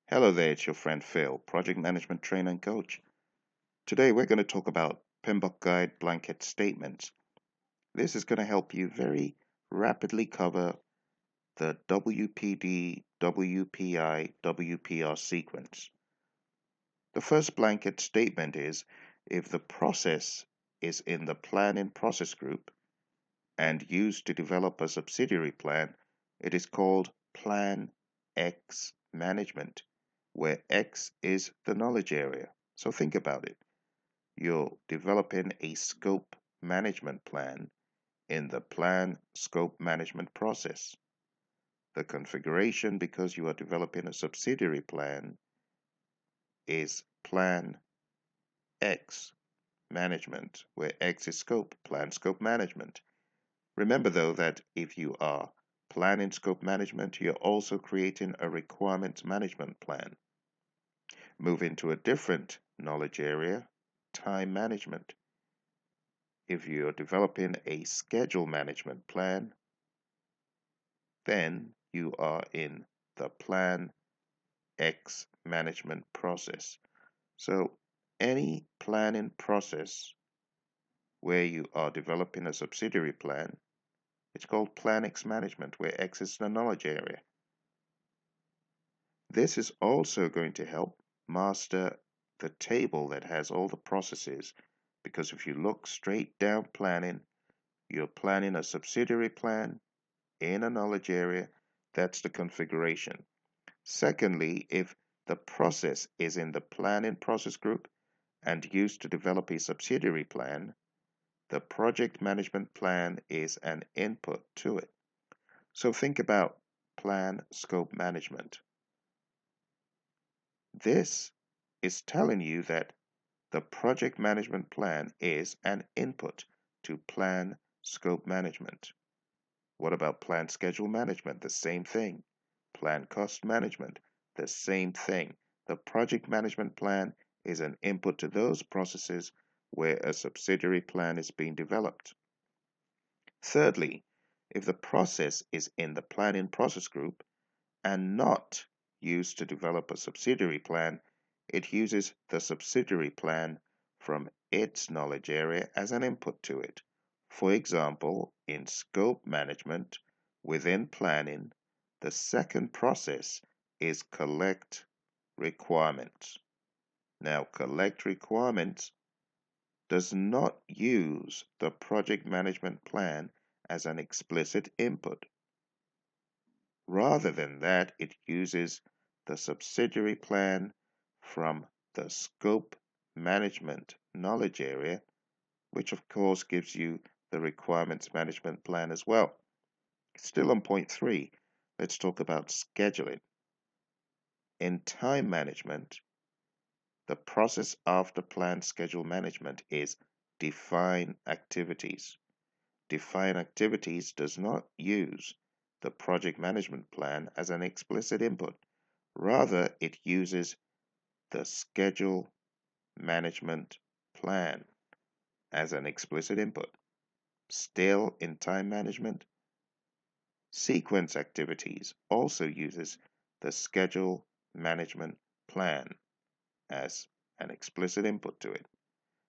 Hello there, it's your friend Phil, Project Management Trainer and Coach. Today we're going to talk about Pmbok Guide blanket statements. This is going to help you very rapidly cover the WPD, WPI, WPR sequence. The first blanket statement is if the process is in the planning process group and used to develop a subsidiary plan, it is called Plan X Management, where X is the knowledge area. So think about it. You're developing a scope management plan in the plan scope management process. The configuration, because you are developing a subsidiary plan, is Plan X Management, where X is scope, plan scope management. Remember, though, that if you are planning scope management, you're also creating a requirements management plan. Move into a different knowledge area, time management. If you're developing a schedule management plan, then you are in the Plan X management process. So, any planning process where you are developing a subsidiary plan, it's called Plan X management, where X is the knowledge area. This is also going to help master the table that has all the processes, because if you look straight down planning, you're planning a subsidiary plan in a knowledge area. That's the configuration. Secondly, if the process is in the planning process group and used to develop a subsidiary plan, the project management plan is an input to it. So think about plan scope management. This is telling you that the project management plan is an input to plan scope management. What about plan schedule management? The same thing. Plan cost management? The same thing. The project management plan is an input to those processes where a subsidiary plan is being developed. Thirdly, if the process is in the planning process group and not used to develop a subsidiary plan, it uses the subsidiary plan from its knowledge area as an input to it. For example, in scope management within planning, the second process is collect requirements. Now, collect requirements does not use the project management plan as an explicit input. Rather than that, it uses the subsidiary plan from the scope management knowledge area, which of course gives you the requirements management plan as well. Still on point 3, let's talk about scheduling. In time management, the process after plan schedule management is define activities. Define activities does not use the project management plan as an explicit input. Rather, it uses the schedule management plan as an explicit input. Still in time management, sequence activities also uses the schedule management plan as an explicit input to it,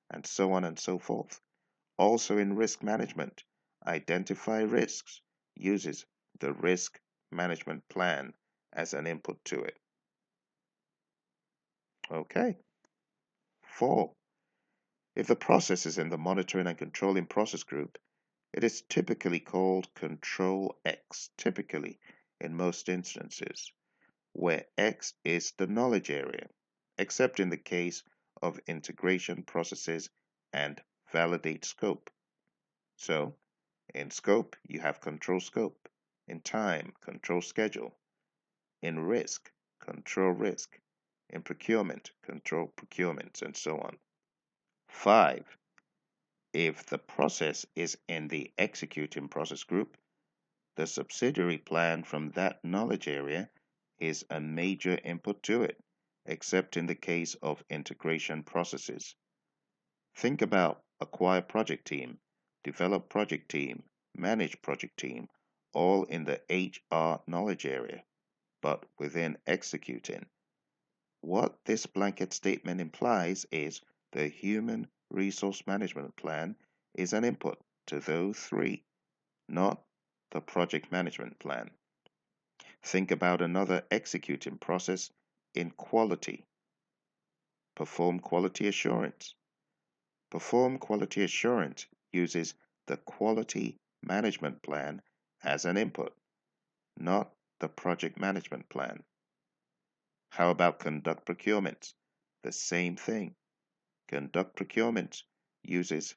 and so on and so forth. Also in risk management, identify risks uses the risk management plan as an input to it. Okay. 4. If the process is in the monitoring and controlling process group, it is typically called Control X, typically in most instances, where X is the knowledge area, except in the case of integration processes and validate scope. So, in scope, you have control scope. In time, control schedule. In risk, control risk. In procurement, control procurement, and so on. 5. If the process is in the executing process group, the subsidiary plan from that knowledge area is a major input to it, except in the case of integration processes. Think about acquire project team, develop project team, manage project team, all in the HR knowledge area, but within executing. What this blanket statement implies is the Human Resource Management Plan is an input to those three, not the Project Management Plan. Think about another executing process in quality. Perform quality assurance. Perform quality assurance uses the Quality Management Plan as an input, not the Project Management Plan. How about conduct procurement? The same thing. Conduct procurement uses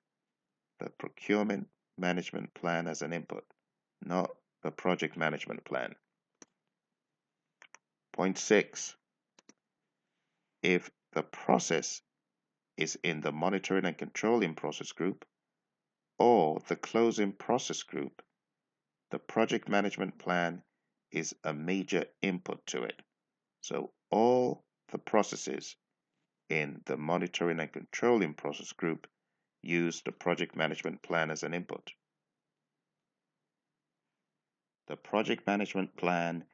the Procurement Management Plan as an input, not the Project Management Plan. Point 6. If the process is in the monitoring and controlling process group or the closing process group, the project management plan is a major input to it. So all the processes in the monitoring and controlling process group use the project management plan as an input. The project management plan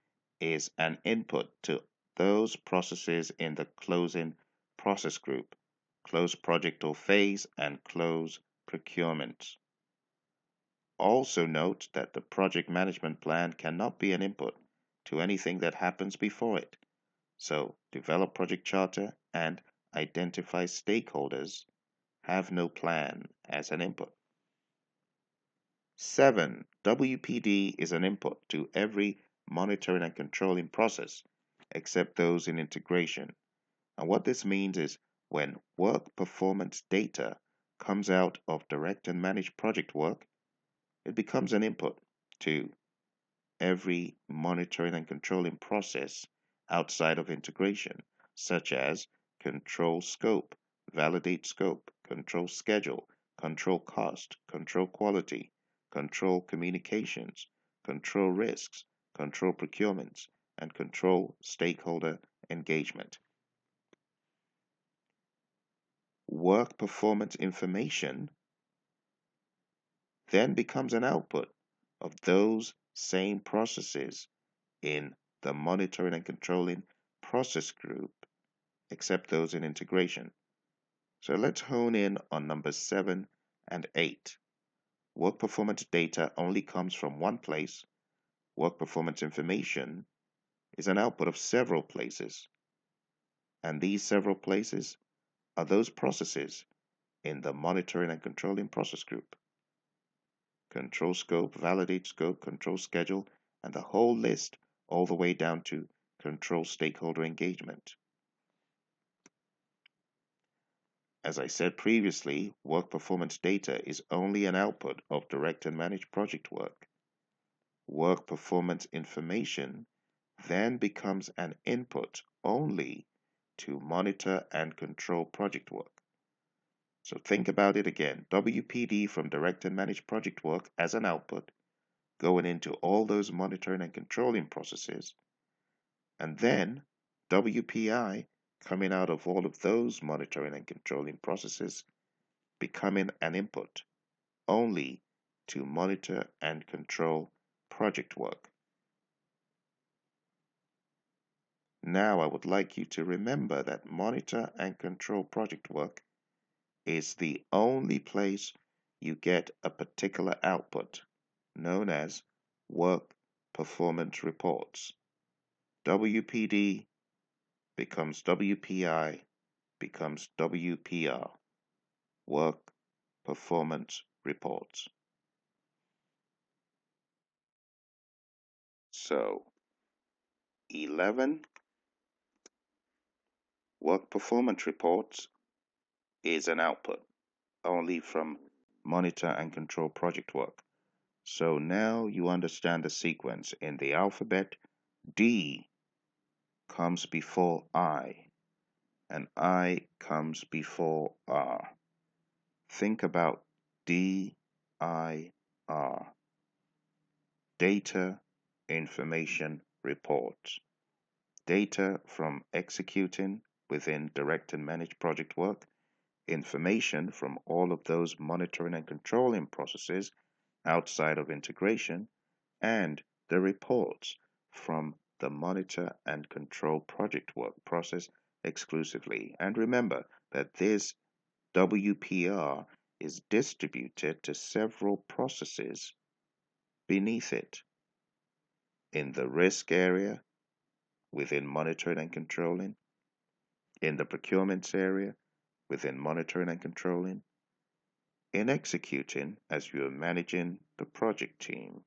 is an input to those processes in the closing process group, close project or phase, and close procurement. Also note that the project management plan cannot be an input to anything that happens before it. So develop project charter and identify stakeholders have no plan as an input. 7. WPD is an input to every monitoring and controlling process except those in integration. And what this means is when work performance data comes out of direct and managed project work, it becomes an input to every monitoring and controlling process outside of integration, such as control scope, validate scope, control schedule, control cost, control quality, control communications, control risks, control procurements, and control stakeholder engagement. Work performance information then becomes an output of those same processes in the monitoring and controlling process group, except those in integration. So let's hone in on numbers 7 and 8. Work performance data only comes from one place. Work performance information is an output of several places. And these several places are those processes in the monitoring and controlling process group. Control scope, validate scope, control schedule, and the whole list all the way down to control stakeholder engagement. As I said previously, work performance data is only an output of direct and managed project work. Work performance information then becomes an input only to monitor and control project work. So think about it again. WPD from direct and managed project work as an output, going into all those monitoring and controlling processes, and then WPI coming out of all of those monitoring and controlling processes, becoming an input only to monitor and control project work. Now I would like you to remember that monitor and control project work is the only place you get a particular output known as work performance reports. WPD becomes WPI becomes WPR, work performance reports. So 11, work performance reports is an output only from monitor and control project work. So now you understand the sequence. In the alphabet, D comes before I, and I comes before R. Think about D, I, R. Data, information, reports. Data from executing within direct and managed project work, information from all of those monitoring and controlling processes outside of integration, and the reports from the monitor and control project work process exclusively. And remember that this WPR is distributed to several processes beneath it. In the risk area, within monitoring and controlling, in the procurements area, within monitoring and controlling, in executing as you are managing the project team,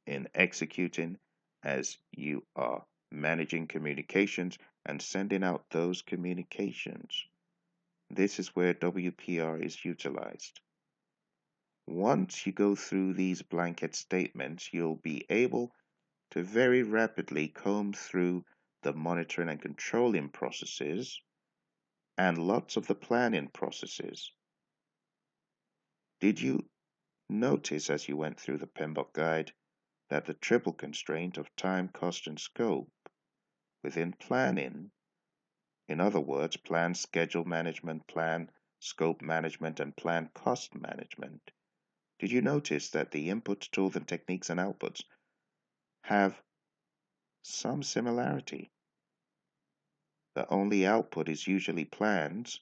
in executing as you are managing communications and sending out those communications. This is where WPR is utilized. Once you go through these blanket statements, you'll be able to very rapidly comb through the monitoring and controlling processes and lots of the planning processes. Did you notice as you went through the Pmbok guide that the triple constraint of time, cost, and scope within planning, in other words, plan schedule management, plan scope management, and plan cost management, did you notice that the inputs, tools, and techniques and outputs have some similarity? The only output is usually plans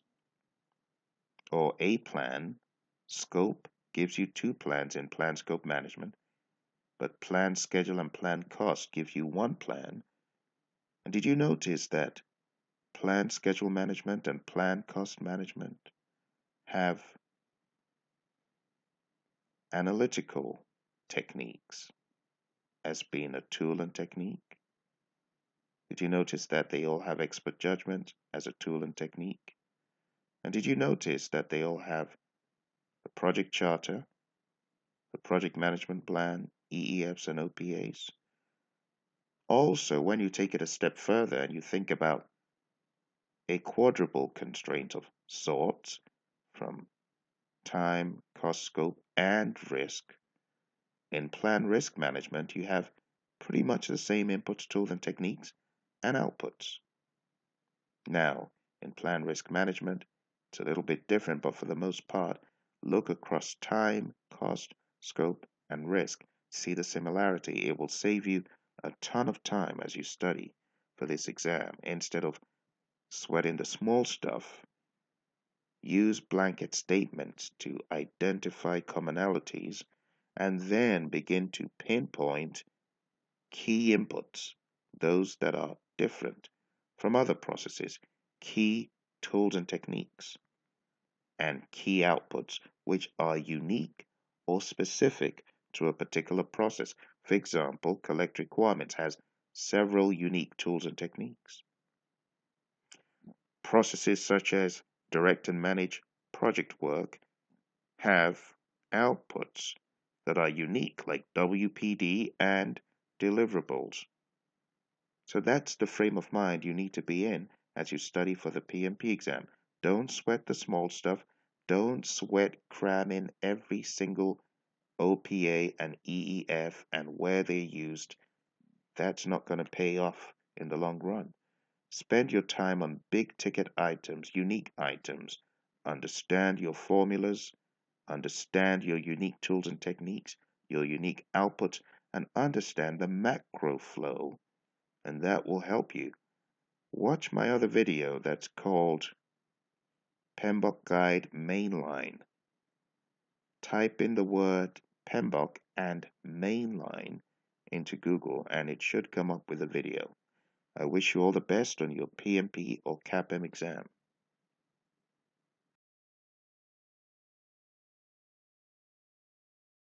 or a plan. Scope gives you two plans in plan scope management, but plan schedule and plan cost give you one plan. And did you notice that plan schedule management and plan cost management have analytical techniques as being a tool and technique? Did you notice that they all have expert judgment as a tool and technique? And did you notice that they all have the project charter, the project management plan, EEFs and OPAs? Also, when you take it a step further and you think about a quadruple constraint of sorts from time, cost, scope, and risk, in plan risk management, you have pretty much the same inputs, tools, and techniques and outputs. Now, in plan risk management, it's a little bit different, but for the most part, look across time, cost, scope, and risk. See the similarity. It will save you a ton of time as you study for this exam. Instead of sweating the small stuff, use blanket statements to identify commonalities and then begin to pinpoint key inputs, those that are different from other processes, key tools and techniques, and key outputs which are unique or specific to a particular process. For example, collect requirements has several unique tools and techniques. Processes such as direct and manage project work have outputs that are unique, like WPD and deliverables. So that's the frame of mind you need to be in as you study for the PMP exam. Don't sweat the small stuff. Don't sweat cramming every single OPA and EEF and where they're used. That's not going to pay off in the long run. Spend your time on big ticket items, unique items. Understand your formulas, understand your unique tools and techniques, your unique outputs, and understand the macro flow, and that will help you. Watch my other video that's called Pmbok Guide Mainline. Type in the word Pmbok and mainline into Google and it should come up with a video. I wish you all the best on your PMP or CAPM exam.